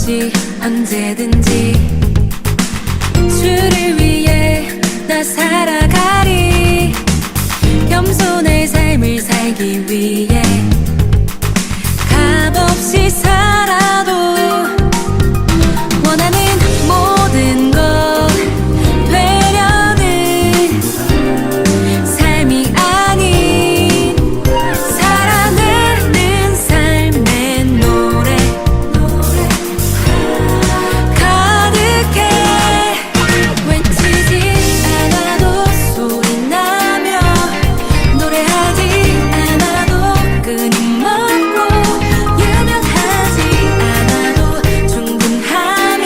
없이 언제든지 주를 위해 나 살아가리. 겸손의 삶을 살기 위해 값없이 살아도 원하는 모든 것 되려는 삶이 아닌 살아내는 삶의 노래 가득해. 외치지 않아도 소리 나며 노래하지 않아도 끊임없고 유명하지 않아도 충분하며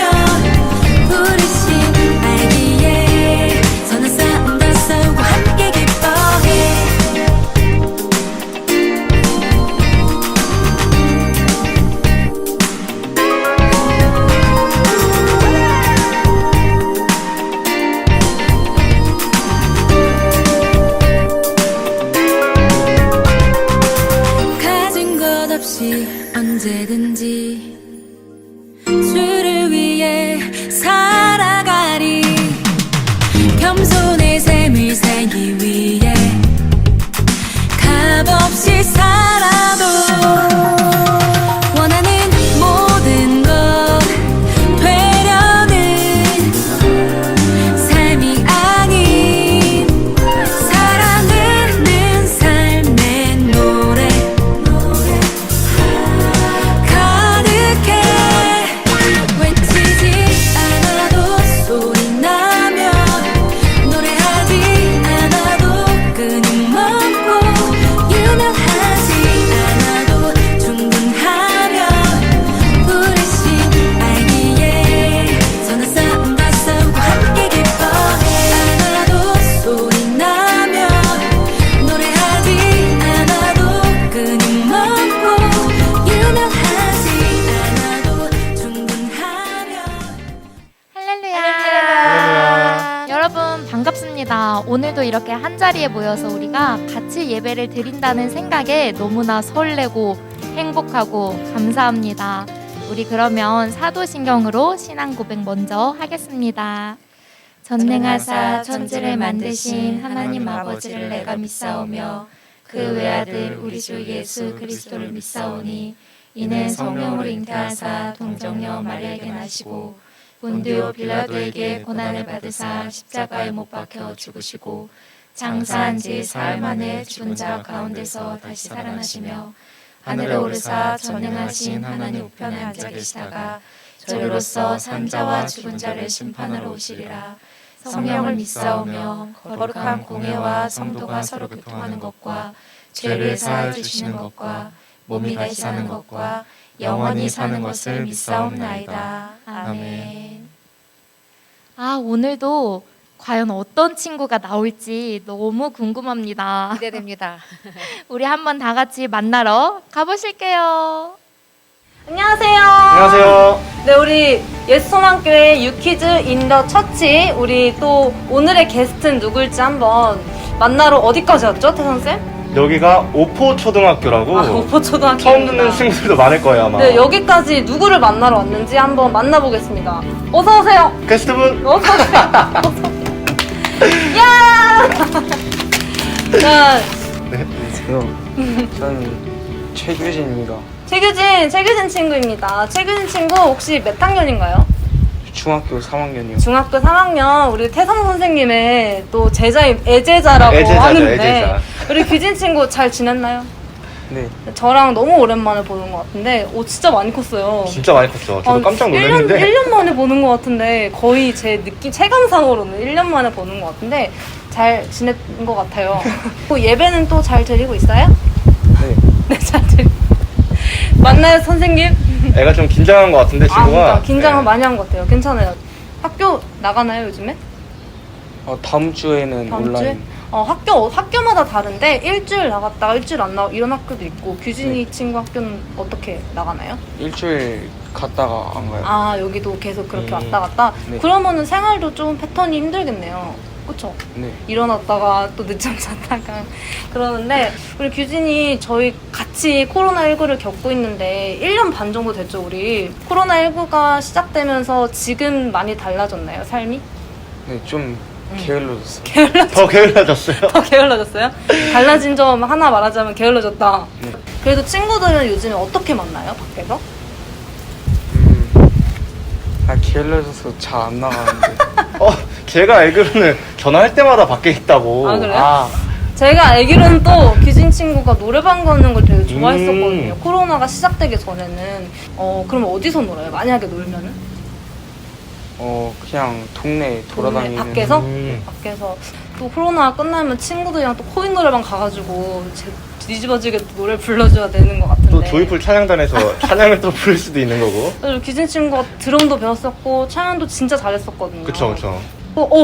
부르심 알기에 선한 싸움 다 싸우고 함께 기뻐해. 가진 것 없이 언제든지 주를 위해 살아가리. 겸손의 삶을 살기 위해 값없이 살아도 원하는 모든 것 되려는 삶이 아닌 살아내는 삶의 노래 가득해. 외치지 않아도 소리 나며 노래하지 않아도 끊임없고 유명하지 않아도 충분하며 부르심 알기에 선한 싸움 다 싸우고 함께 기뻐해. 않아도 소리 나며 노래하지 않아도 끊임없고 유명하지 않아도 충분하며. 할렐루야. 여러분 반갑습니다. 오늘도 이렇게 한자리에 모여서 우리가 같이 예배를 드린다는 생각에 너무나 설레고 행복하고 감사합니다. 우리 그러면 사도신경으로 신앙 고백 먼저 하겠습니다. 전능하사 천지를 만드신 하나님 아버지를 내가 믿사오며 그 외아들 우리 주 예수 그리스도를 믿사오니 이는 성령으로 잉태하사 동정녀 마리아에게 나시고 본디오 빌라도에게 고난을 받으사 십자가에 못 박혀 죽으시고 장사한 지 사흘 만에 죽은 자 가운데서 다시 살아나시며 하늘에 오르사 전능하신 하나님 우편에 앉아 계시다가 저리로서 산자와 죽은 자를 심판하러 오시리라. 성령을 믿사오며 거룩한 공회와 성도가 서로 교통하는 것과 죄를 사하여 주시는 것과 몸이 다시 사는 것과 영원히 사는 것을 믿사옵나이다. 아멘. 오늘도 과연 어떤 친구가 나올지 너무 궁금합니다. 기대됩니다. 우리 한번 다 같이 만나러 가보실게요. 안녕하세요. 안녕하세요. 네, 우리 예수소망교회 유키즈 인더 처치 우리 또 오늘의 게스트는 누굴지 한번 만나러 어디까지 왔죠, 태선쌤? 여기가 오포초등학교라고 오포초등학교 처음 듣는 친구들도 많을 거예요 아마. 네, 여기까지 누구를 만나러 왔는지 한번 만나보겠습니다. 어서 오세요. 게스트분. 어서 오세요. 야! 자, 네. 저는 최규진입니다. 최규진 친구입니다. 최규진 친구 혹시 몇 학년인가요? 중학교 3학년이요. 중학교 3학년 우리 태성 선생님의 또 애제자라고 애제자죠, 하는데 애제자. 우리 규진 친구 잘 지냈나요? 네. 저랑 너무 오랜만에 보는 것 같은데 진짜 많이 컸어요. 진짜 많이 컸죠. 저도 깜짝 놀랐는데 1년 만에 보는 것 같은데 거의 제 느낌 체감상으로는 1년 만에 보는 것 같은데 잘 지낸 것 같아요. 예배는 또 잘 드리고 있어요? 네. 네, 잘 드리고 맞나요 선생님? 애가 좀 긴장한 것 같은데 친구가. 그러니까 긴장을 네. 많이 한 것 같아요. 괜찮아요. 학교 나가나요 요즘에? 다음 주에는 다음 온라인. 주에? 학교마다 다른데 일주일 나갔다가 일주일 안 나오고 이런 학교도 있고 규진이 네. 친구 학교는 어떻게 나가나요? 일주일 갔다가 안 가요. 아 여기도 계속 그렇게 왔다 갔다? 네. 그러면은 생활도 좀 패턴이 힘들겠네요. 그쵸? 네. 일어났다가 또 늦잠 잤다가 그러는데 우리 규진이 저희 같이 코로나19를 겪고 있는데 1년 반 정도 됐죠, 우리. 코로나19가 시작되면서 지금 많이 달라졌나요, 삶이? 네, 좀 게을러졌어요. 더 게을러졌어요. 더 게을러졌어요? 달라진 점 하나 말하자면 게을러졌다. 네. 그래도 친구들은 요즘에 어떻게 만나요, 밖에서? 게을러져서 잘 안 나가는데. 제가 알기로는 전화할 때마다 밖에 있다고. 아, 그래요? 제가 알기로는 또 규진 친구가 노래방 가는 걸 되게 좋아했었거든요. 코로나가 시작되기 전에는. 그럼 어디서 놀아요? 만약에 놀면은? 그냥 동네 돌아다니는. 밖에서? 음. 밖에서. 또 코로나가 끝나면 친구들이랑 또 코인 노래방 가가지고 뒤집어지게 또 노래 불러줘야 되는 것 같은데. 또 조이풀 찬양단에서 찬양을 또 부를 수도 있는 거고. 그리고 규진 친구가 드럼도 배웠었고 찬양도 진짜 잘했었거든요. 그쵸, 그쵸.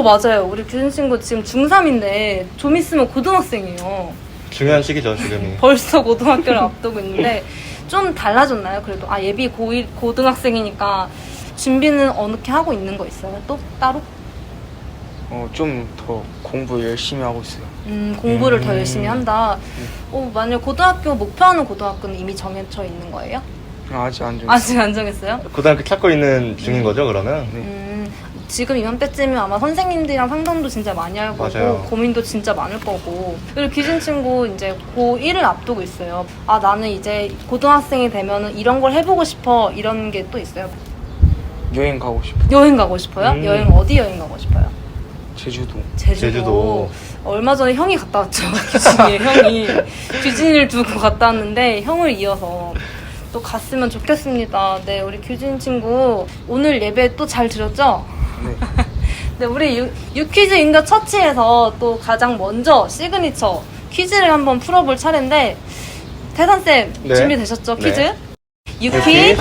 맞아요. 우리 규진 친구 지금 중3인데 좀 있으면 고등학생이에요. 중요한 시기죠, 지금이. 벌써 고등학교를 앞두고 있는데 좀 달라졌나요? 그래도 예비 고1 고등학생이니까 준비는 어떻게 하고 있는 거 있어요? 또 따로? 좀 더 공부 열심히 하고 있어요. 공부를 더 열심히 한다. 만약 고등학교 목표하는 고등학교는 이미 정해져 있는 거예요? 아직 안 정했어요. 아직 안 정했어요? 고등학교 찾고 있는 중인 거죠, 그러면? 네. 지금 이맘때쯤이면 아마 선생님들이랑 상담도 진짜 많이 할 거고 맞아요. 고민도 진짜 많을 거고. 그리고 규진 친구 이제 고1을 앞두고 있어요. 나는 이제 고등학생이 되면은 이런 걸 해보고 싶어, 이런 게 또 있어요? 여행 가고 싶어요. 여행 가고 싶어요? 여행 어디 여행 가고 싶어요? 제주도. 제주도. 얼마 전에 형이 갔다 왔죠. 규진이 형이 규진이를 두고 갔다 왔는데 형을 이어서 또 갔으면 좋겠습니다. 네, 우리 규진 친구 오늘 예배 또 잘 들었죠? 네. 네, 우리 유퀴즈 인더 처치에서 또 가장 먼저 시그니처 퀴즈를 한번 풀어볼 차례인데 태산쌤 네. 준비되셨죠? 퀴즈? 네. 유퀴?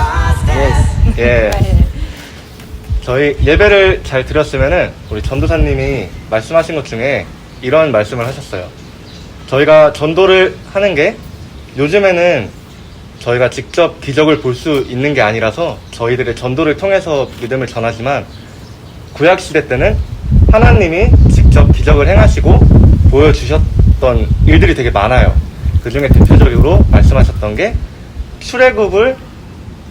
예. 네. 저희 예배를 잘 들었으면은 우리 전도사님이 말씀하신 것 중에 이런 말씀을 하셨어요. 저희가 전도를 하는 게 요즘에는 저희가 직접 기적을 볼 수 있는 게 아니라서 저희들의 전도를 통해서 믿음을 전하지만 구약시대 때는 하나님이 직접 기적을 행하시고 보여주셨던 일들이 되게 많아요. 그 중에 대표적으로 말씀하셨던 게 출애굽을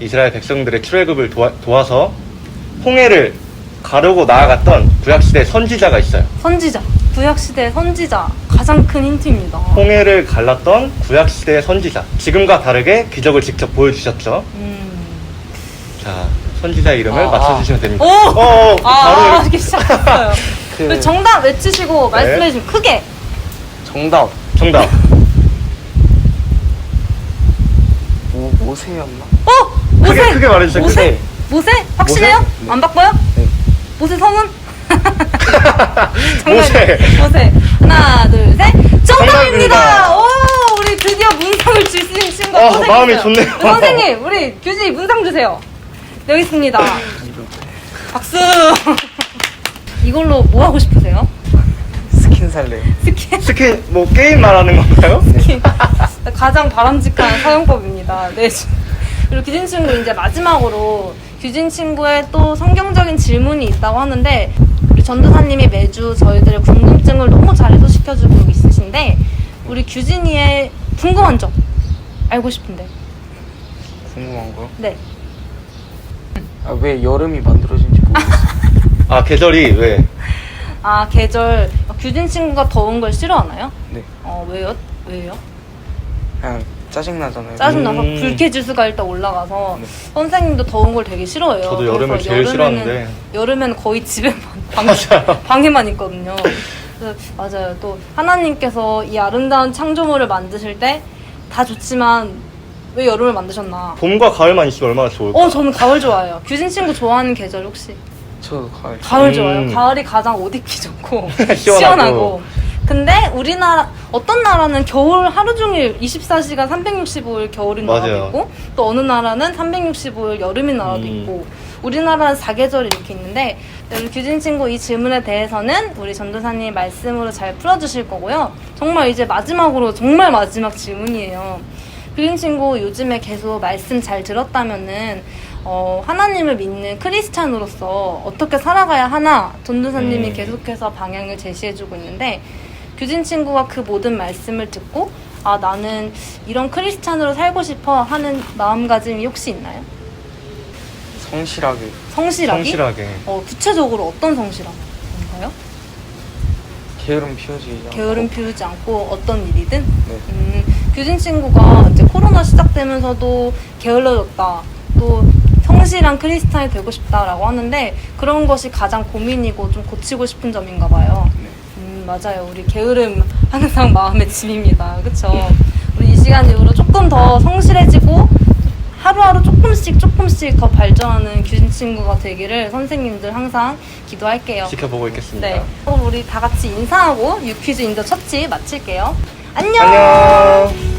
이스라엘 백성들의 출애굽을 도와서 홍해를 가르고 나아갔던 구약시대 선지자가 있어요. 선지자. 구약시대 선지자. 가장 큰 힌트입니다. 홍해를 갈랐던 구약시대의 선지자. 지금과 다르게 기적을 직접 보여주셨죠. 자, 선지자 이름을 맞춰주시면 됩니다. 바로 이렇게 시작했어요. 그 정답 외치시고 말씀해주시면 크게. 정답. 정답. 모세였나? 모세! 크게 말해주세요. 모세? 모세? 확실해요? 모세? 네. 안 바꿔요? 네. 모세 성은? 모세. 모세. 하나, 둘, 셋. 정답입니다! 정답입니다. 오, 우리 드디어 문상을 줄 수 있는 친구가 또 마음이 생겼어요. 좋네요. 선생님, 우리 규진이 문상 주세요. 여기 있습니다. 박수! 이걸로 뭐 하고 싶으세요? 스킨 살래요. 스킨, 게임 말하는 건가요? 가장 바람직한 사용법입니다. 네. 그리고 규진 친구 이제 마지막으로 규진 친구의 또 성경적인 질문이 있다고 하는데 우리 전도사님이 매주 저희들의 궁금증을 너무 잘 해소시켜주고 있으신데 우리 규진이의 궁금한 점 알고 싶은데. 궁금한 거요? 네. 왜 여름이 만들어진지 모르겠어요. 계절이 왜? 계절. 규진 친구가 더운 걸 싫어하나요? 네. 왜요? 왜요? 그냥 짜증나잖아요. 짜증나서 불쾌지수가 일단 올라가서 네. 선생님도 더운 걸 되게 싫어해요. 저도 여름을 그래서 제일 싫어하는데. 여름에는 거의 집에만 방에만 있거든요. 그래서 맞아요. 또 하나님께서 이 아름다운 창조물을 만드실 때 다 좋지만 왜 여름을 만드셨나? 봄과 가을만 있으면 얼마나 좋을까? 저는 가을 좋아해요. 규진 친구 좋아하는 계절 혹시? 저도 가을. 가을 좋아요. 가을이 가장 옷 입기 좋고 시원하고. 시원하고. 근데 우리나라 어떤 나라는 겨울 하루 종일 24시간 365일 겨울인 나라도 맞아요. 있고 또 어느 나라는 365일 여름인 나라도 있고 우리나라는 4계절이 이렇게 있는데 우리 규진 친구 이 질문에 대해서는 우리 전도사님 말씀으로 잘 풀어주실 거고요. 정말 이제 마지막으로 정말 마지막 질문이에요. 규진 친구 요즘에 계속 말씀 잘 들었다면은 하나님을 믿는 크리스찬으로서 어떻게 살아가야 하나 전도사님이 계속해서 방향을 제시해주고 있는데 규진 친구가 그 모든 말씀을 듣고 아 나는 이런 크리스찬으로 살고 싶어 하는 마음가짐이 혹시 있나요? 성실하게 성실하게? 구체적으로 어떤 성실함인가요? 게으름 피우지 않고. 피우지 않고 어떤 일이든? 네. 규진 친구가 이제 코로나 시작되면서도 게을러졌다. 또 성실한 크리스찬이 되고 싶다라고 하는데 그런 것이 가장 고민이고 좀 고치고 싶은 점인가 봐요. 네. 맞아요. 우리 게으름 항상 마음의 짐입니다. 그렇죠? 우리 이 시간 이후로 조금 더 성실해지고 하루하루 조금씩 더 발전하는 규진 친구가 되기를 선생님들 항상 기도할게요. 지켜보고 있겠습니다. 네. 그럼 우리 다 같이 인사하고 유퀴즈 인더 처치 마칠게요. 안녕! 안녕.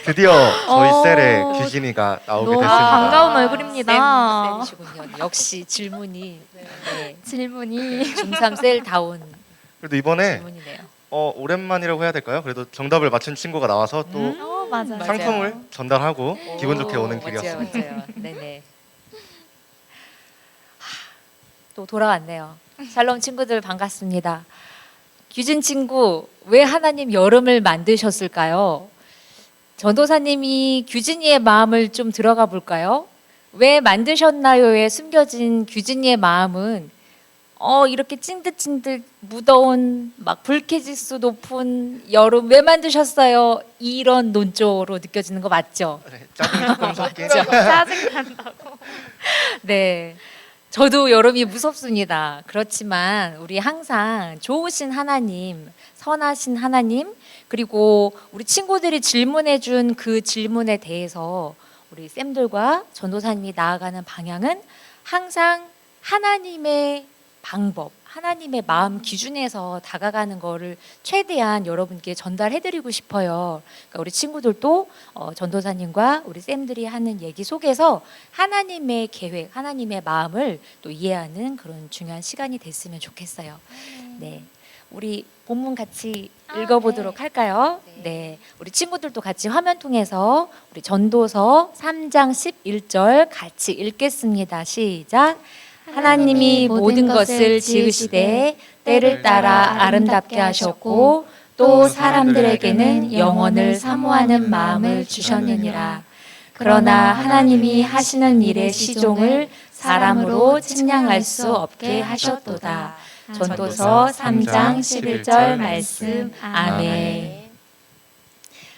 드디어 저희 셀에 규진이가 나오게 너무 됐습니다. 반가운 얼굴입니다. 쌤이시군요. 역시 질문이 네. 질문이 중3 셀다운 그래도 이번에 질문이네요. 오랜만이라고 해야 될까요? 그래도 정답을 맞춘 친구가 나와서 또 맞아요. 상품을 전달하고 기분 좋게 오는 맞아요, 길이었습니다. 맞아요. 네네. 또 돌아왔네요. 샬롬 친구들 반갑습니다. 규진 친구, 왜 하나님 여름을 만드셨을까요? 전도사님이 규진이의 마음을 좀 들어가 볼까요? 왜 만드셨나요에 숨겨진 규진이의 마음은 이렇게 찐득찐득 무더운 막 불쾌지수 높은 여름 왜 만드셨어요? 이런 논조로 느껴지는 거 맞죠? 네, 짜증이 조금 섞인 짜증난다고. 네. 저도 여름이 무섭습니다. 그렇지만 우리 항상 좋으신 하나님, 선하신 하나님, 그리고 우리 친구들이 질문해 준 그 질문에 대해서 우리 쌤들과 전도사님이 나아가는 방향은 항상 하나님의 방법, 하나님의 마음 기준에서 다가가는 거를 최대한 여러분께 전달해드리고 싶어요. 그러니까 우리 친구들도 전도사님과 우리 쌤들이 하는 얘기 속에서 하나님의 계획, 하나님의 마음을 또 이해하는 그런 중요한 시간이 됐으면 좋겠어요. 네, 우리 본문 같이 읽어보도록 할까요? 네, 우리 친구들도 같이 화면 통해서 우리 전도서 3장 11절 같이 읽겠습니다. 시작. 하나님이 모든 것을 지으시되 때를 따라 아름답게 하셨고 또 사람들에게는 영원을 사모하는 마음을 주셨느니라. 그러나 하나님이 하시는 일의 시종을 사람으로 측량할 수 없게 하셨도다. 전도서 3장 11절 말씀. 아멘.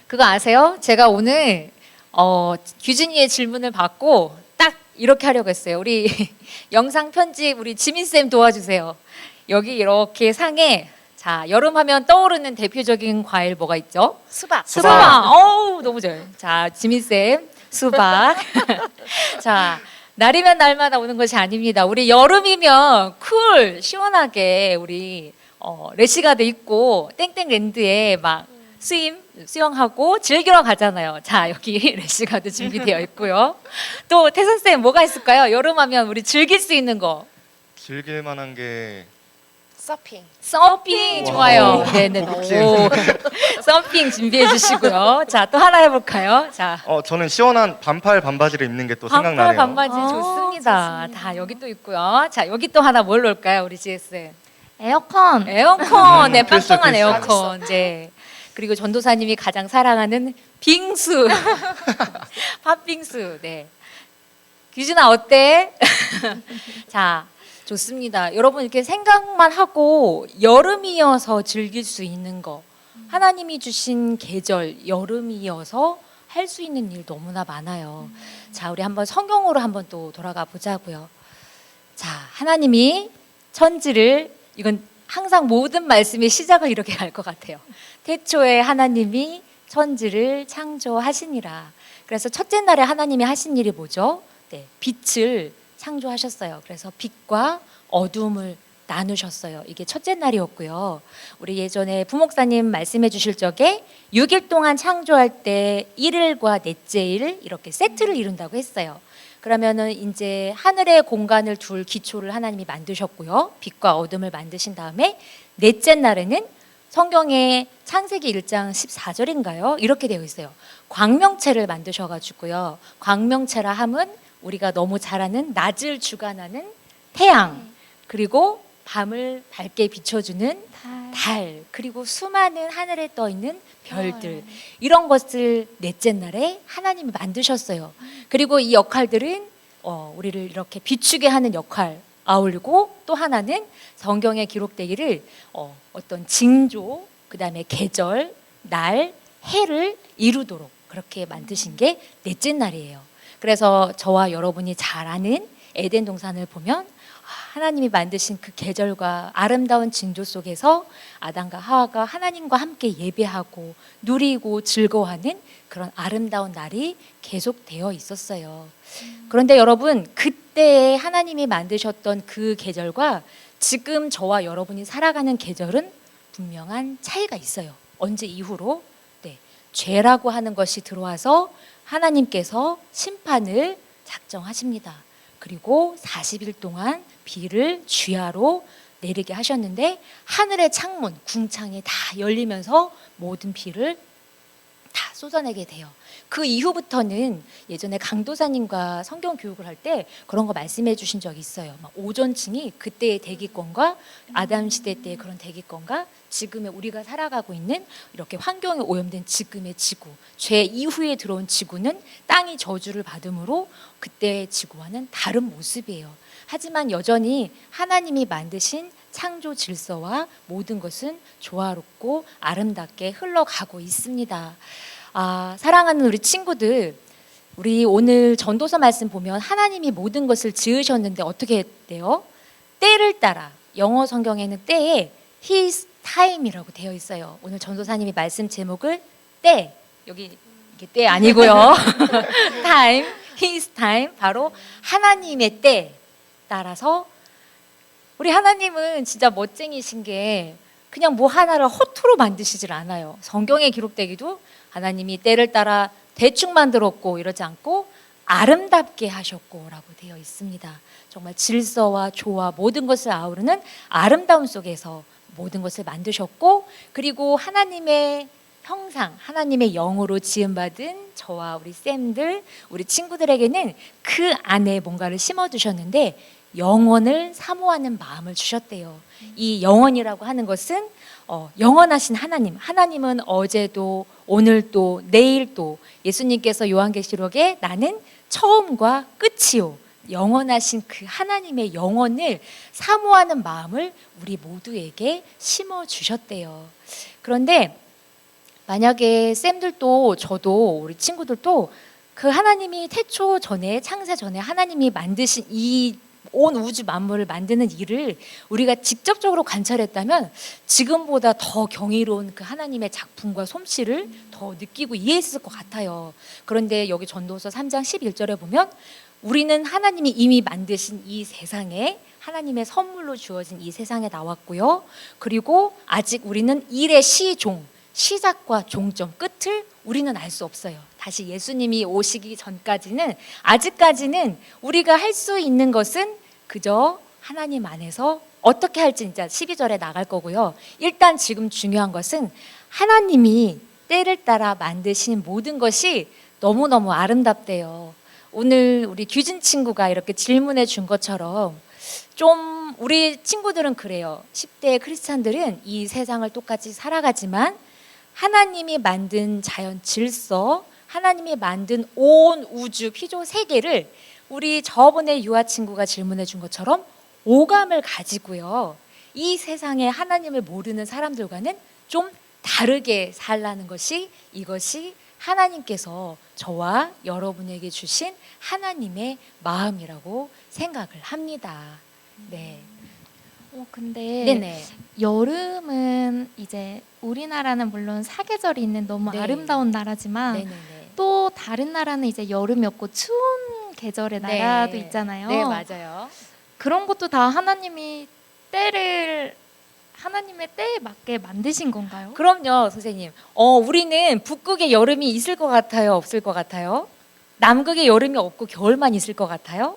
그거 아세요? 제가 오늘 규진이의 질문을 받고 딱 이렇게 하려고 했어요. 우리 영상 편집 우리 지민쌤 도와주세요. 여기 이렇게 상에 자 여름하면 떠오르는 대표적인 과일 뭐가 있죠? 수박. 어우 너무 좋아요. 자 지민쌤 수박. 자 날이면 날마다 오는 것이 아닙니다. 우리 여름이면 쿨 시원하게 우리 래시가드 입고 땡땡랜드에 막 수영하고 즐기러 가잖아요. 자 여기 래시가드 준비되어 있고요. 또 태선쌤 뭐가 있을까요? 여름하면 우리 즐길 수 있는 거. 즐길 만한 게 서핑 좋아요. 네네. 오, 서핑 준비해 주시고요. 자 또 하나 해볼까요? 자 저는 시원한 반팔 반바지를 입는 게 또 생각나네요. 반팔 반바지 좋습니다. 다 여기 또 있고요. 자 여기 또 하나 뭘 놓을까요, 우리 GS? 에어컨. 에어컨, 네 필수, 빵빵한 필수. 에어컨. 네. 그리고 전도사님이 가장 사랑하는 빙수, 팥빙수. 네. 규진아 어때? 자. 좋습니다. 여러분 이렇게 생각만 하고 여름이어서 즐길 수 있는 거 하나님이 주신 계절 여름이어서 할 수 있는 일 너무나 많아요. 자 우리 한번 성경으로 한번 또 돌아가 보자고요. 자 하나님이 천지를 이건 항상 모든 말씀의 시작을 이렇게 할 것 같아요. 태초에 하나님이 천지를 창조하시니라. 그래서 첫째 날에 하나님이 하신 일이 뭐죠? 네, 빛을 창조하셨어요. 그래서 빛과 어둠을 나누셨어요. 이게 첫째 날이었고요. 우리 예전에 부목사님 말씀해 주실 적에 6일 동안 창조할 때 1일과 넷째 일 이렇게 세트를 이룬다고 했어요. 그러면은 이제 하늘의 공간을 둘 기초를 하나님이 만드셨고요. 빛과 어둠을 만드신 다음에 넷째 날에는 성경에 창세기 1장 14절인가요? 이렇게 되어 있어요. 광명체를 만드셔가지고요. 광명체라 함은 우리가 너무 잘 아는 낮을 주관하는 태양, 그리고 밤을 밝게 비춰주는 달, 그리고 수많은 하늘에 떠 있는 별들, 이런 것을 넷째 날에 하나님이 만드셨어요. 그리고 이 역할들은 우리를 이렇게 비추게 하는 역할 아울리고, 또 하나는 성경에 기록되기를 어떤 징조, 그 다음에 계절, 날, 해를 이루도록 그렇게 만드신 게 넷째 날이에요. 그래서 저와 여러분이 잘 아는 에덴 동산을 보면 하나님이 만드신 그 계절과 아름다운 징조 속에서 아담과 하와가 하나님과 함께 예배하고 누리고 즐거워하는 그런 아름다운 날이 계속되어 있었어요. 그런데 여러분, 그때 하나님이 만드셨던 그 계절과 지금 저와 여러분이 살아가는 계절은 분명한 차이가 있어요. 언제 이후로? 네, 죄라고 하는 것이 들어와서 하나님께서 심판을 작정하십니다. 그리고 40일 동안 비를 쥐하로 내리게 하셨는데 하늘의 창문, 궁창이 다 열리면서 모든 비를 다 쏟아내게 돼요. 그 이후부터는 예전에 강도사님과 성경 교육을 할 때 그런 거 말씀해 주신 적이 있어요. 막 오존층이 그때의 대기권과 아담 시대 때의 그런 대기권과 지금의 우리가 살아가고 있는 이렇게 환경에 오염된 지금의 지구, 죄 이후에 들어온 지구는 땅이 저주를 받음으로 그때의 지구와는 다른 모습이에요. 하지만 여전히 하나님이 만드신 창조 질서와 모든 것은 조화롭고 아름답게 흘러가고 있습니다. 사랑하는 우리 친구들, 우리 오늘 전도서 말씀 보면 하나님이 모든 것을 지으셨는데 어떻게 했대요? 때를 따라, 영어 성경에는 때에 His time이라고 되어 있어요. 오늘 전도사님이 말씀 제목을 때, 여기 이게 때 아니고요. time, His time, 바로 하나님의 때 따라서 우리 하나님은 진짜 멋쟁이신 게 그냥 뭐 하나를 허투루 만드시질 않아요. 성경에 기록되기도 하나님이 때를 따라 대충 만들었고 이러지 않고 아름답게 하셨고라고 되어 있습니다. 정말 질서와 조화 모든 것을 아우르는 아름다움 속에서 모든 것을 만드셨고, 그리고 하나님의 형상, 하나님의 영으로 지음받은 저와 우리 쌤들, 우리 친구들에게는 그 안에 뭔가를 심어두셨는데 영원을 사모하는 마음을 주셨대요. 이 영원이라고 하는 것은 영원하신 하나님, 하나님은 어제도 오늘도 내일도, 예수님께서 요한계시록에 나는 처음과 끝이요, 영원하신 그 하나님의 영원을 사모하는 마음을 우리 모두에게 심어주셨대요. 그런데 만약에 쌤들도 저도 우리 친구들도 그 하나님이 태초 전에, 창세 전에 하나님이 만드신 이 온 우주 만물을 만드는 일을 우리가 직접적으로 관찰했다면 지금보다 더 경이로운 그 하나님의 작품과 솜씨를 더 느끼고 이해했을 것 같아요. 그런데 여기 전도서 3장 11절에 보면 우리는 하나님이 이미 만드신 이 세상에, 하나님의 선물로 주어진 이 세상에 나왔고요. 그리고 아직 우리는 일의 시종, 시작과 종점, 끝을 우리는 알 수 없어요. 다시 예수님이 오시기 전까지는, 아직까지는 우리가 할 수 있는 것은 그저 하나님 안에서 어떻게 할지 이제 12절에 나갈 거고요. 일단 지금 중요한 것은 하나님이 때를 따라 만드신 모든 것이 너무너무 아름답대요. 오늘 우리 규진 친구가 이렇게 질문해 준 것처럼 좀 우리 친구들은 그래요. 10대 크리스찬들은 이 세상을 똑같이 살아가지만 하나님이 만든 자연 질서, 하나님이 만든 온 우주 피조 세계를 우리 저번에 유아 친구가 질문해 준 것처럼 오감을 가지고요, 이 세상에 하나님을 모르는 사람들과는 좀 다르게 살라는 것이, 이것이 하나님께서 저와 여러분에게 주신 하나님의 마음이라고 생각을 합니다. 네. 근데 네네. 여름은 이제 우리나라는 물론 사계절이 있는 너무 네. 아름다운 나라지만 네네네. 또 다른 나라는 이제 여름이 없고 추운 계절의 나라도 있잖아요. 네, 맞아요. 그런 것도 다 하나님이 때를 하나님의 때에 맞게 만드신 건가요? 그럼요, 선생님. 우리는 북극에 여름이 있을 것 같아요, 없을 것 같아요? 남극에 여름이 없고 겨울만 있을 것 같아요?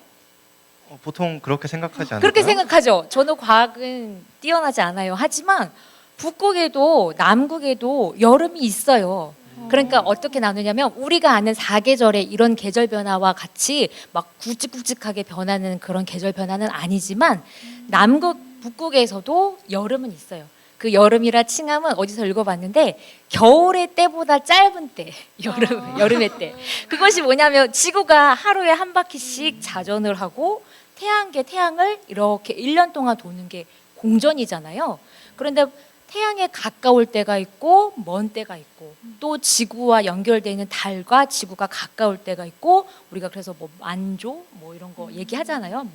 보통 그렇게 생각하지 않나요? 그렇게 생각하죠. 저는 과학은 뛰어나지 않아요. 하지만 북극에도 남극에도 여름이 있어요. 그러니까 어떻게 나누냐면 우리가 아는 사계절의 이런 계절 변화와 같이 막 굵직굵직하게 변하는 그런 계절 변화는 아니지만 남극, 북극에서도 여름은 있어요. 그 여름이라 칭함은 어디서 읽어봤는데 겨울의 때보다 짧은 때, 여름의 때. 그것이 뭐냐면 지구가 하루에 한 바퀴씩 자전을 하고 태양계 태양을 이렇게 1년 동안 도는 게 공전이잖아요. 그런데 태양에 가까울 때가 있고 먼 때가 있고 또 지구와 연결되어 있는 달과 지구가 가까울 때가 있고 우리가 그래서 뭐 만조 뭐 이런 거 얘기하잖아요.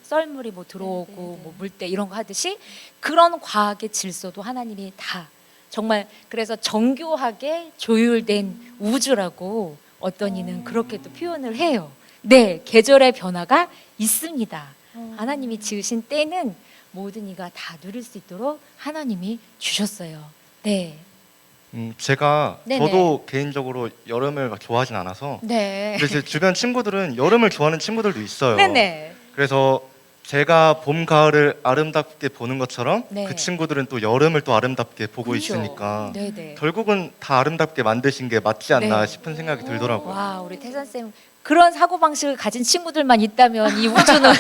썰물이 뭐 들어오고 뭐 물때 이런 거 하듯이 그런 과학의 질서도 하나님이 다 정말 그래서 정교하게 조율된 우주라고 어떤 이는 그렇게 또 표현을 해요. 네, 계절의 변화가 있습니다. 하나님이 지으신 때는 모든 이가 다 누릴 수 있도록 하나님이 주셨어요. 네. 제가 네네. 저도 개인적으로 여름을 막 좋아하진 않아서 네. 근데 제 주변 친구들은 여름을 좋아하는 친구들도 있어요. 네네. 그래서 제가 봄, 가을을 아름답게 보는 것처럼 네. 그 친구들은 또 여름을 또 아름답게 보고 그렇죠. 있으니까 네네. 결국은 다 아름답게 만드신 게 맞지 않나 네. 싶은 생각이 들더라고요. 와, 우리 태선 쌤 그런 사고 방식을 가진 친구들만 있다면 이 우주는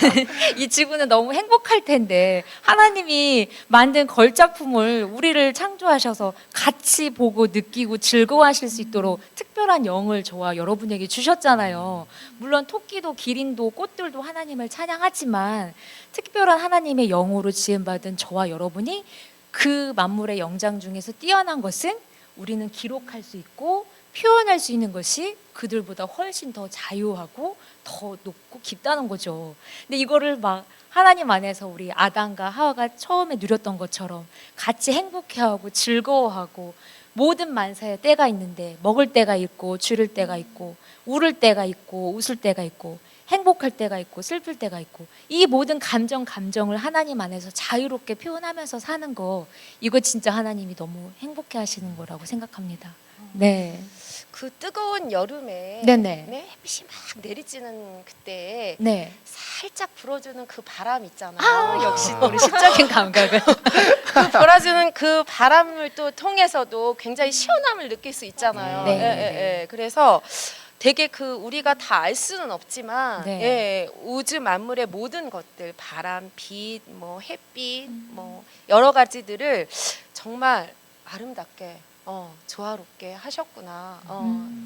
이 지구는 너무 행복할 텐데 하나님이 만든 걸작품을 우리를 창조하셔서 같이 보고 느끼고 즐거워하실 수 있도록 특별한 영을 저와 여러분에게 주셨잖아요. 물론 토끼도 기린도 꽃들도 하나님을 찬양하지만 특별한 하나님의 영으로 지음받은 저와 여러분이 그 만물의 영장 중에서 뛰어난 것은 우리는 기록할 수 있고 표현할 수 있는 것이 그들보다 훨씬 더 자유하고 더 높고 깊다는 거죠. 근데 이거를 막 하나님 안에서 우리 아담과 하와가 처음에 누렸던 것처럼 같이 행복해하고 즐거워하고 모든 만사에 때가 있는데 먹을 때가 있고 줄일 때가 있고 울을 때가 있고 웃을 때가 있고 행복할 때가 있고 슬플 때가 있고 이 모든 감정을 하나님 안에서 자유롭게 표현하면서 사는 거 이거 진짜 하나님이 너무 행복해 하시는 거라고 생각합니다. 네. 그 뜨거운 여름에 네네. 네, 햇빛이 막 내리쬐는 그때 네. 살짝 불어주는 그 바람 있잖아요. 아, 역시 우리 시적인 감각을. 그 불어주는 그 바람을 또 통해서도 굉장히 시원함을 느낄 수 있잖아요. 네. 예, 예, 예. 그래서 되게 그 우리가 다 알 수는 없지만 네. 예, 우주 만물의 모든 것들 바람, 빛, 뭐 햇빛, 뭐 여러 가지들을 정말 아름답게 조화롭게 하셨구나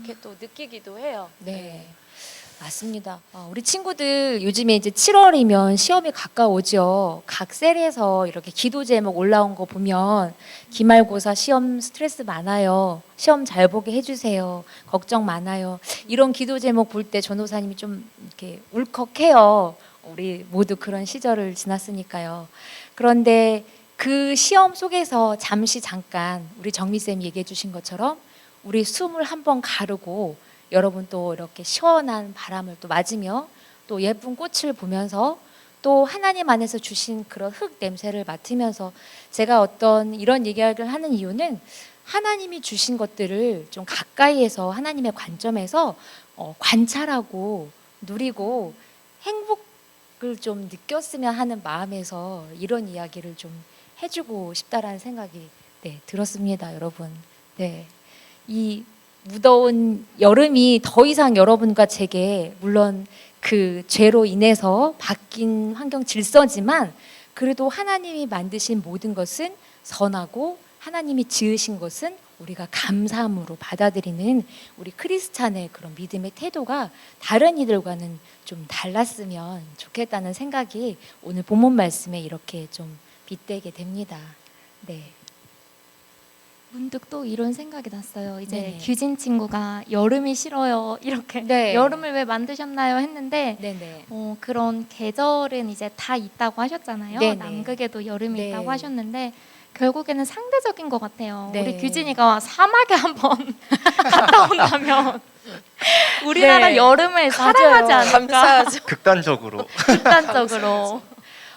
이렇게 또 느끼기도 해요. 네. 맞습니다. 우리 친구들 요즘에 이제 7월이면 시험이 가까워오죠. 각 셀에서 이렇게 기도 제목 올라온 거 보면 기말고사 시험 스트레스 많아요. 시험 잘 보게 해주세요. 걱정 많아요. 이런 기도 제목 볼 때 전도사님이 좀 이렇게 울컥해요. 우리 모두 그런 시절을 지났으니까요. 그런데 그 시험 속에서 잠깐 우리 정미쌤이 얘기해 주신 것처럼 우리 숨을 한번 가르고 여러분 또 이렇게 시원한 바람을 또 맞으며 또 예쁜 꽃을 보면서 또 하나님 안에서 주신 그런 흙 냄새를 맡으면서 제가 어떤 이런 얘기를 하는 이유는 하나님이 주신 것들을 좀 가까이에서 하나님의 관점에서 관찰하고 누리고 행복을 좀 느꼈으면 하는 마음에서 이런 이야기를 좀 해주고 싶다라는 생각이 들었습니다, 여러분. 네, 이 무더운 여름이 더 이상 여러분과 제게 물론 그 죄로 인해서 바뀐 환경 질서지만 그래도 하나님이 만드신 모든 것은 선하고 하나님이 지으신 것은 우리가 감사함으로 받아들이는 우리 크리스찬의 그런 믿음의 태도가 다른 이들과는 좀 달랐으면 좋겠다는 생각이 오늘 본문 말씀에 이렇게 좀 빗대게 됩니다. 네. 문득 또 이런 생각이 났어요. 이제 네네. 규진 친구가 여름이 싫어요. 이렇게 네. 여름을 왜 만드셨나요? 했는데 네네. 그런 계절은 이제 다 있다고 하셨잖아요. 네네. 남극에도 여름이 네. 있다고 하셨는데 결국에는 상대적인 것 같아요. 네. 우리 규진이가 사막에 한번 갔다 온다면 우리나라 네. 여름을 사랑하지 않을까? 감사하죠. 극단적으로 극단적으로.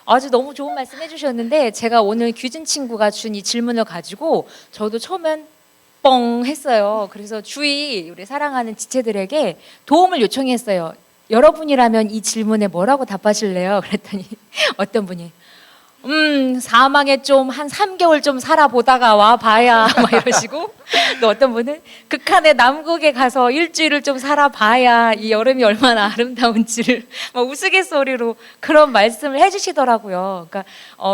아주 너무 좋은 말씀 해주셨는데 제가 오늘 규진 친구가 준 이 질문을 가지고 저도 처음엔 뻥 했어요. 그래서 주위 우리 사랑하는 지체들에게 도움을 요청했어요. 여러분이라면 이 질문에 뭐라고 답하실래요? 그랬더니 어떤 분이 사막에 좀 한 3개월 좀 살아보다가 와 봐야 막 이러시고 또 어떤 분은 극한의 남극에 가서 일주일을 좀 살아봐야 이 여름이 얼마나 아름다운지를 막 우스갯소리로 그런 말씀을 해주시더라고요. 그러니까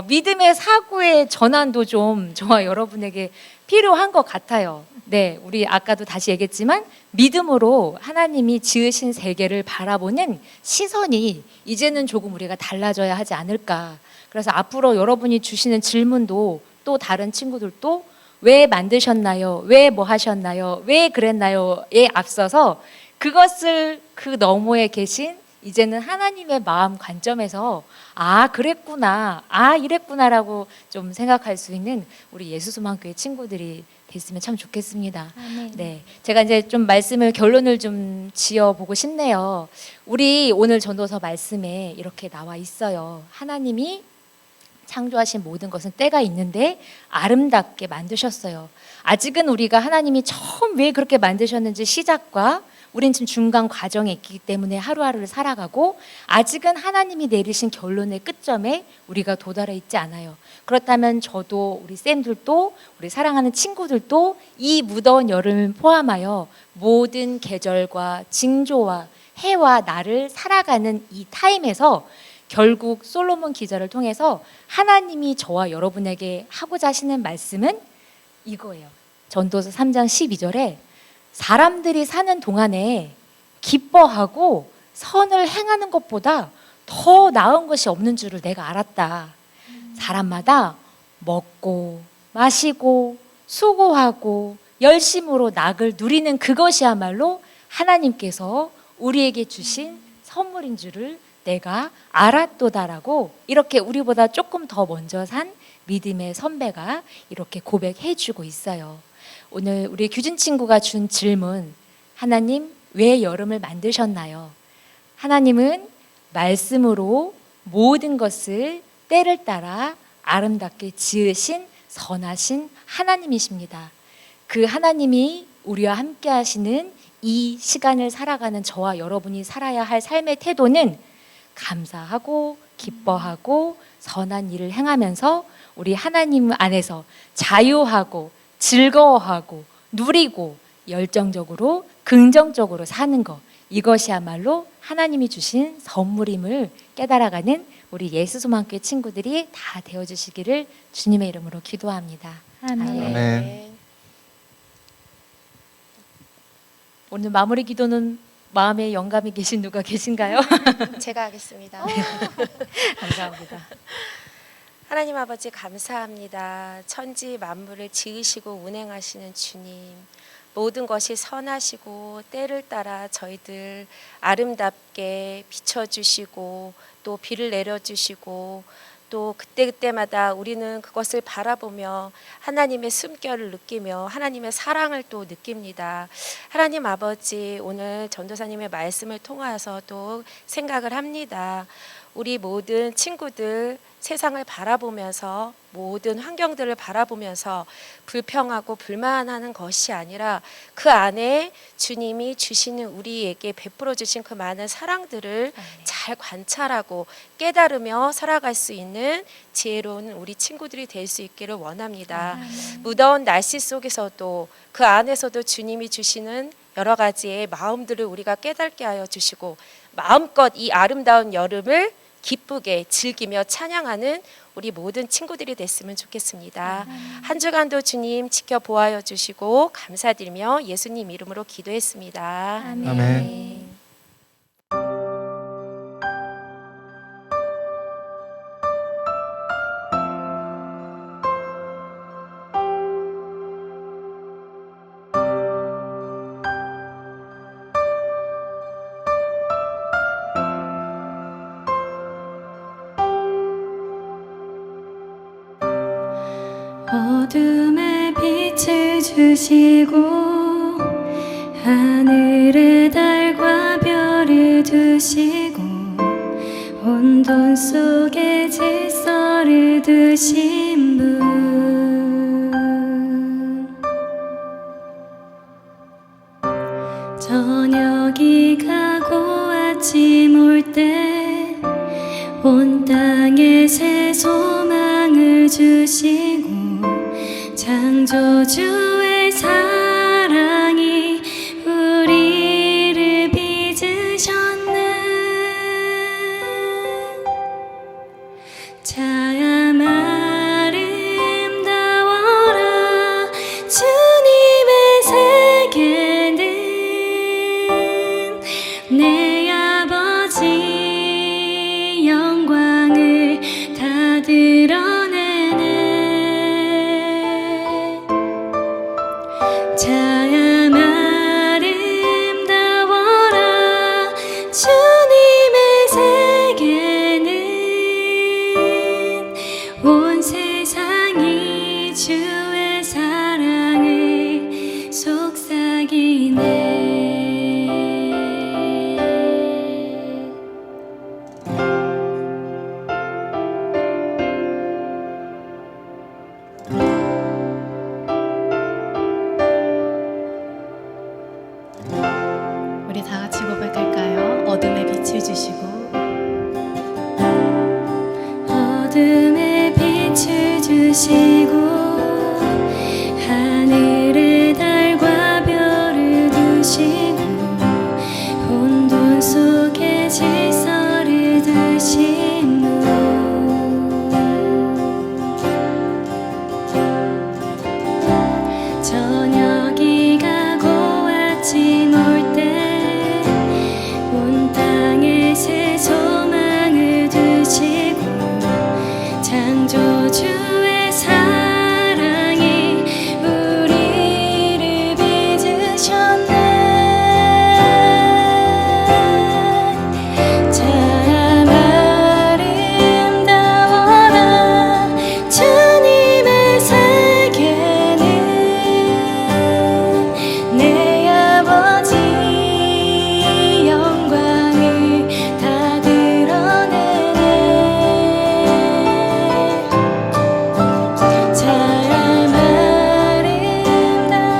믿음의 사고의 전환도 좀 저와 여러분에게 필요한 것 같아요. 네, 우리 아까도 다시 얘기했지만 믿음으로 하나님이 지으신 세계를 바라보는 시선이 이제는 조금 우리가 달라져야 하지 않을까. 그래서 앞으로 여러분이 주시는 질문도 또 다른 친구들도 왜 만드셨나요? 왜 뭐 하셨나요? 왜 그랬나요?에 앞서서 그것을 그 너머에 계신 이제는 하나님의 마음 관점에서 아 그랬구나, 아 이랬구나라고 좀 생각할 수 있는 우리 예수소망교회 친구들이 됐으면 참 좋겠습니다. 네, 제가 이제 좀 말씀을 결론을 좀 지어보고 싶네요. 우리 오늘 전도서 말씀에 이렇게 나와 있어요. 하나님이 창조하신 모든 것은 때가 있는데 아름답게 만드셨어요. 아직은 우리가 하나님이 처음 왜 그렇게 만드셨는지 시작과 우린 지금 중간 과정에 있기 때문에 하루하루를 살아가고 아직은 하나님이 내리신 결론의 끝점에 우리가 도달해 있지 않아요. 그렇다면 저도 우리 쌤들도 우리 사랑하는 친구들도 이 무더운 여름을 포함하여 모든 계절과 징조와 해와 날을 살아가는 이 타임에서 결국 솔로몬 기자를 통해서 하나님이 저와 여러분에게 하고자 하시는 말씀은 이거예요. 전도서 3장 12절에 사람들이 사는 동안에 기뻐하고 선을 행하는 것보다 더 나은 것이 없는 줄을 내가 알았다. 사람마다 먹고 마시고 수고하고 열심으로 낙을 누리는 그것이야말로 하나님께서 우리에게 주신 선물인 줄을 내가 알았도다라고 이렇게 우리보다 조금 더 먼저 산 믿음의 선배가 이렇게 고백해주고 있어요. 오늘 우리 규진 친구가 준 질문, 하나님 왜 여름을 만드셨나요? 하나님은 말씀으로 모든 것을 때를 따라 아름답게 지으신 선하신 하나님이십니다. 그 하나님이 우리와 함께 하시는 이 시간을 살아가는 저와 여러분이 살아야 할 삶의 태도는 감사하고 기뻐하고 선한 일을 행하면서 우리 하나님 안에서 자유하고 즐거워하고 누리고 열정적으로 긍정적으로 사는 것, 이것이야말로 하나님이 주신 선물임을 깨달아가는 우리 예수소망교회 친구들이 다 되어주시기를 주님의 이름으로 기도합니다. 아멘. 오늘 마무리 기도는 마음에 영감이 계신 누가 계신가요? 제가 하겠습니다. 감사합니다. 하나님 아버지 감사합니다. 천지 만물을 지으시고 운행하시는 주님. 모든 것이 선하시고 때를 따라 저희들 아름답게 비춰주시고 또 비를 내려주시고 또 그때그때마다 우리는 그것을 바라보며 하나님의 숨결을 느끼며 하나님의 사랑을 또 느낍니다. 하나님 아버지, 오늘 전도사님의 말씀을 통하여서 또 생각을 합니다. 우리 모든 친구들 세상을 바라보면서 모든 환경들을 바라보면서 불평하고 불만하는 것이 아니라 그 안에 주님이 주시는 우리에게 베풀어 주신 그 많은 사랑들을 잘 관찰하고 깨달으며 살아갈 수 있는 지혜로운 우리 친구들이 될 수 있기를 원합니다. 무더운 날씨 속에서도 그 안에서도 주님이 주시는 여러 가지의 마음들을 우리가 깨닫게 하여 주시고 마음껏 이 아름다운 여름을 기쁘게 즐기며 찬양하는 우리 모든 친구들이 됐으면 좋겠습니다. 한 주간도 주님 지켜보아여 주시고 감사드리며 예수님 이름으로 기도했습니다. 아멘. 어둠에 빛을 주시고 하늘에 달과 별을 두시고 혼돈 속에 질서를 두신 분 저녁이 가고 아침 올 때 온 땅에 새 소망을 주시고 창조주의 사랑이 우리를 빚으셨네 참 아름다워라 주님의 세계는 내 아버지 영광을 다 드러내네 참 아름다워라 주님의 세계는 온 세상이 주의 사랑을 속삭이네 우리 다 같이 고백할까요? 어둠에 빛을 주시고 어둠에 빛을 주시고 하늘에 달과 별을 두시고 혼돈 속에 질서를 두신 분 저녁이 가고 아침 올 때 온 땅에 새 소망을 두시고 창조주의 사랑이 우리를 빚으셨네 참 아름다워라 주님의 세계는 내 아버지 영광을 다 드러내네 참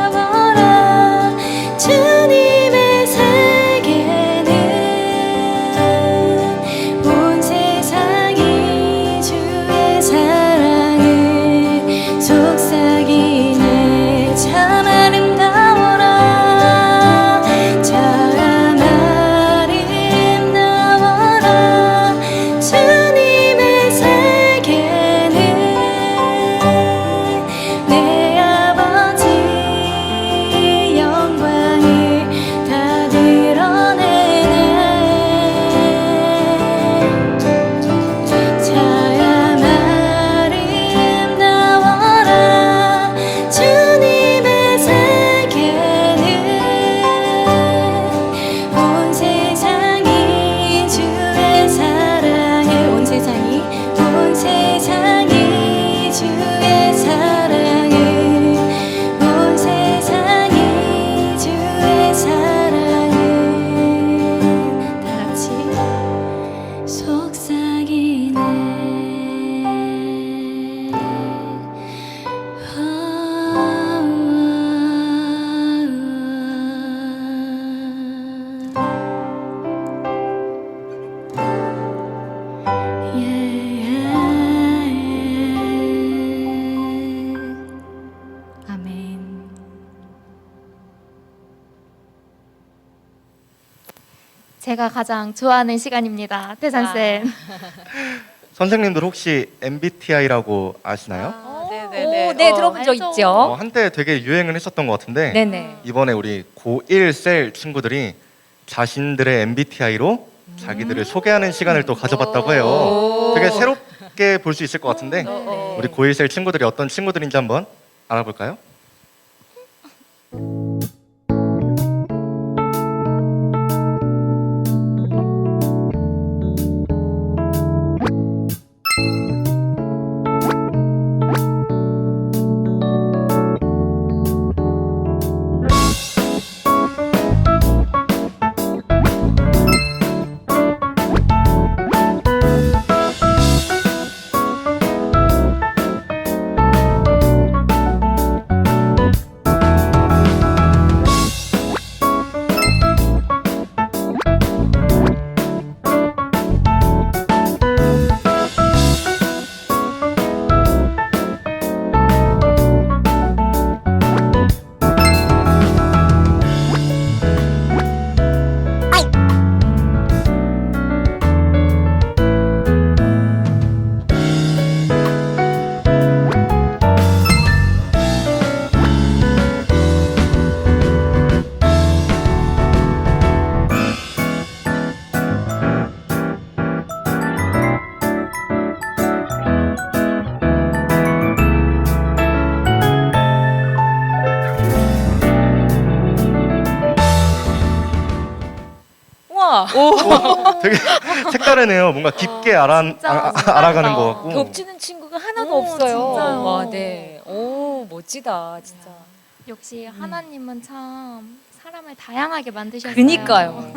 아름다워라 주님의 세계는 온 세상이 주의 사랑을 속삭이네 참 아름다워라 참 아름다워라 주님의 세계는 내 아버지 영광을 다 드러내네 참 아름다워라 주님의 세계는 온 세상이 주의 사랑을 온 세상이 주의 사랑을 온 세상이 주의 사랑을 다 같이 속삭이네 아멘. 제가 가장 좋아하는 시간입니다. 태산쌤. 선생님들 혹시 MBTI라고 아시나요? 오, 네, 들어본 적 알죠. 있죠. 한때 되게 유행을 했었던 것 같은데 네네. 이번에 우리 고1 셀 친구들이 자신들의 MBTI로 자기들을 소개하는 시간을 또 가져봤다고 해요. 오. 되게 새롭게 볼 수 있을 것 같은데 네. 우리 고1 셀 친구들이 어떤 친구들인지 한번 알아볼까요? 되게 색다르네요. 뭔가 깊게 알아가는 것 같고. 겹치는 친구가 하나도 오, 없어요. 진짜요. 와, 네. 오, 멋지다, 진짜. 역시 하나님은 참 사람을 다양하게 만드셨어요. 그니까요.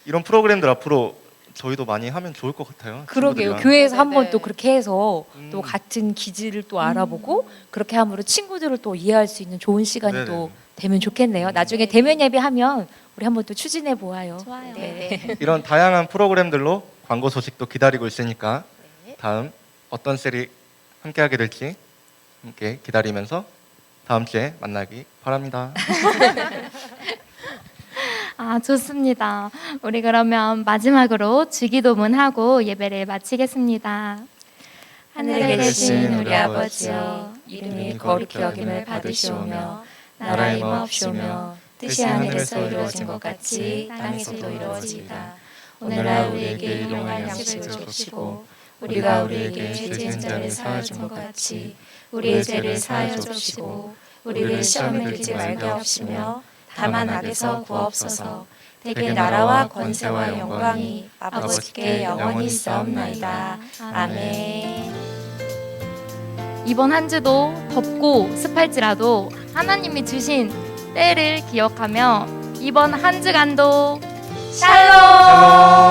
이런 프로그램들 앞으로 저희도 많이 하면 좋을 것 같아요. 그러게요. 친구들이랑. 교회에서 한번 네네. 또 그렇게 해서 음. 또 같은 기질을 또 알아보고 그렇게 함으로 친구들을 또 이해할 수 있는 좋은 시간이 네네. 또 되면 좋겠네요. 나중에 대면 예배하면 우리 한번 또 추진해 보아요. 좋아요. 네. 이런 다양한 프로그램들로 광고 소식도 기다리고 있으니까 네. 다음 어떤 셀이 함께하게 될지 함께 기다리면서 다음 주에 만나기 바랍니다. 아, 좋습니다. 우리 그러면 마지막으로 주기도문하고 예배를 마치겠습니다. 하늘에 계신 우리 아버지여, 이름이 거룩히 여김을 받으시오며 나라의 마옵시오며 뜻이 하늘에서 이루어진 것 같이 땅에서도 이루어지이다. 오늘날 우리에게 일용할 양식을 주시고 우리가 우리에게 죄 지은 자를 사하여 준 것 같이 우리의 죄를 사하여 주시고 우리를 시험에 들지 말게 하옵시며 다만 악에서 구하옵소서. 대개 나라와 권세와 영광이 아버지께 영원히 있사옵나이다. 아멘. 이번 한 주도 덥고 습할지라도 하나님이 주신 때를 기억하며 이번 한 주간도 샬롬! 샬롬!